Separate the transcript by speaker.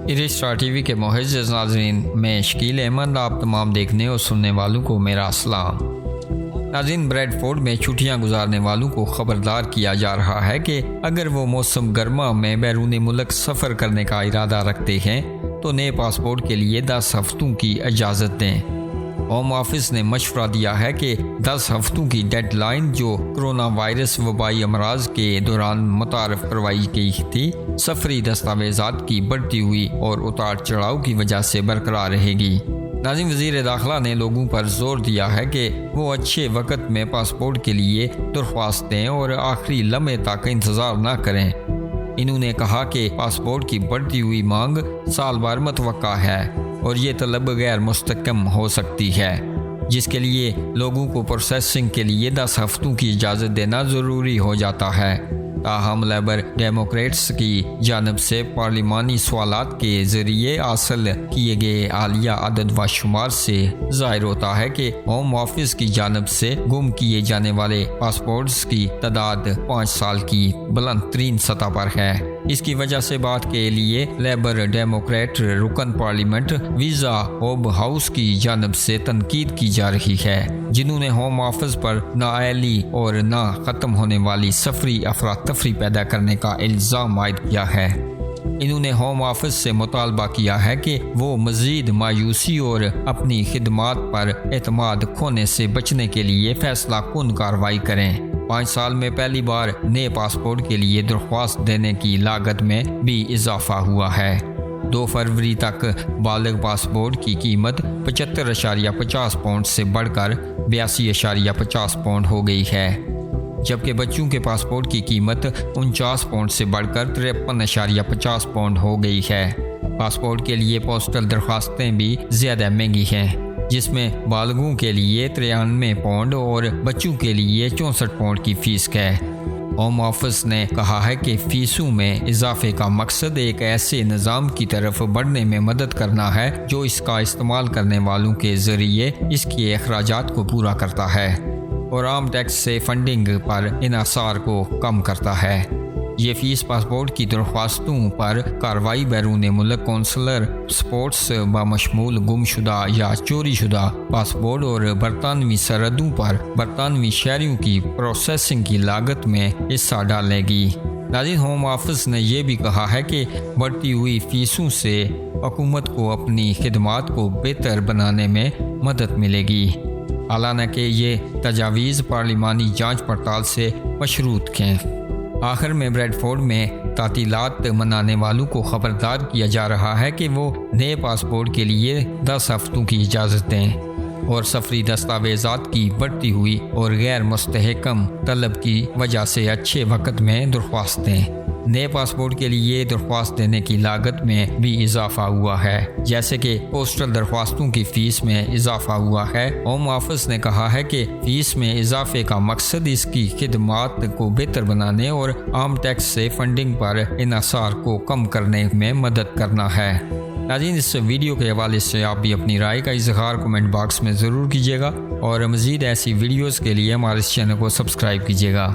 Speaker 1: Star TV के मुअज़्ज़ज़ नाज़रीन, मैं शकील अहमद आप तमाम देखने और सुनने वालों को मेरा सलाम। नाज़रीन, ब्रैडफोर्ड में छुट्टियां गुजारने वालों को खबरदार किया जा रहा है कि अगर वो मौसम गर्मा में बैरून मुल्क सफ़र करने का इरादा रखते हैं तो नए पासपोर्ट के लिए 10 हफ्तों की इजाज़त दें। होम ऑफिस ने मशवरा दिया है कि 10 हफ्तों की डेडलाइन जो कोरोना वायरस वबाई अमराज के दौरान मुतारफ़ करवाई गई थी, सफरी दस्तावेज़ात की बढ़ती हुई और उतार चढ़ाव की वजह से बरकरार रहेगी। नाज़रीन, वज़ीर दाखिला ने लोगों पर जोर दिया है कि वो अच्छे वक्त में पासपोर्ट के लिए दरख्वास्त दें और आखिरी लम्हे तक इंतज़ार न करें। इन्होंने कहा कि पासपोर्ट की बढ़ती हुई मांग साल भर मुतवक्का है और ये तलब गैर मुस्तकम हो सकती है, जिसके लिए लोगों को प्रोसेसिंग के लिए 10 हफ्तों की इजाज़त देना ज़रूरी हो जाता है। ताहम लेबर डेमोक्रेट्स की जानब से पार्लिमानी सवालात के ज़रिए हासिल किए गए आलिया अदद व शुमार से ज़ाहिर होता है कि होम ऑफिस की जानब से गुम किए जाने वाले पासपोर्ट्स की तादाद 5 साल की बुलंद तरीन सतह पर है। इसकी वजह से बात के लिए लेबर डेमोक्रेट रुकन पार्लियामेंट वीज़ा होब हाउस की जानब से तनकीद की जा रही है, जिन्होंने होम ऑफिस पर नाअहली और ना ख़त्म होने वाली सफरी अफरा तफरी पैदा करने का इल्ज़ाम आयद किया है। इन्होंने होम ऑफिस से मुतालबा किया है कि वो मज़ीद मायूसी और अपनी खिदमात पर एतमाद खोने से बचने के लिए फैसला कुन कार्रवाई करें। 5 साल में पहली बार नए पासपोर्ट के लिए दरख्वास्त देने की लागत में भी इजाफा हुआ है। 2 फरवरी तक बालिग पासपोर्ट की कीमत 75.50 पाउंड से बढ़कर 82.50 पाउंड हो गई है, जबकि बच्चों के पासपोर्ट की कीमत 49 पाउंड से बढ़कर 53.50 पाउंड हो गई है। पासपोर्ट के लिए पोस्टल दरख्वास्तें भी ज़्यादा महंगी हैं, जिसमें बालगों के लिए 93 पाउंड और बच्चों के लिए 64 पाउंड की फ़ीस है। होम ऑफिस ने कहा है कि फ़ीसों में इजाफे का मकसद एक ऐसे निज़ाम की तरफ बढ़ने में मदद करना है जो इसका इस्तेमाल करने वालों के ज़रिए इसके अखराजात को पूरा करता है और आम टैक्स से फंडिंग पर इन्हिसार को कम करता है। ये फ़ीस पासपोर्ट की दरख्वास्तों पर कार्रवाई बैरून मुल्क कौंसलर स्पोर्ट्स बामशमूल गुमशुदा या चोरी शुदा पासपोर्ट और बरतानवी सरहदों पर बरतानवी शहरियों की प्रोसेसिंग की लागत में हिस्सा डालेगी। नाज़रीन, होम ऑफिस ने यह भी कहा है कि बढ़ती हुई फ़ीसों से हुकूमत को अपनी खिदमात को बेहतर बनाने में मदद मिलेगी, हालांकि ये तजावीज़ पार्लिमानी जांच पड़ताल से मशरूत हैं। आखिर में ब्रैडफोर्ड में तातीलात मनाने वालों को खबरदार किया जा रहा है कि वो नए पासपोर्ट के लिए 10 हफ्तों की इजाज़त दें और सफरी दस्तावेज़ात की बढ़ती हुई और गैर मुस्तहकम तलब की वजह से अच्छे वक्त में दरख्वास्त दें। नए पासपोर्ट के लिए दरख्वास्त देने की लागत में भी इजाफा हुआ है, जैसे कि पोस्टल दरख्वास्तों की फ़ीस में इजाफा हुआ है। होम ऑफिस ने कहा है कि फ़ीस में इजाफे का मकसद इसकी खिदमात को बेहतर बनाने और आम टैक्स से फंडिंग पर इन्हिसार को कम करने में मदद करना है। नाज़रीन, इस वीडियो के हवाले से आप भी अपनी राय का इज़हार कमेंट बॉक्स में ज़रूर कीजिएगा और मज़ीद ऐसी वीडियोज़ के लिए हमारे इस चैनल को सब्सक्राइब कीजिएगा।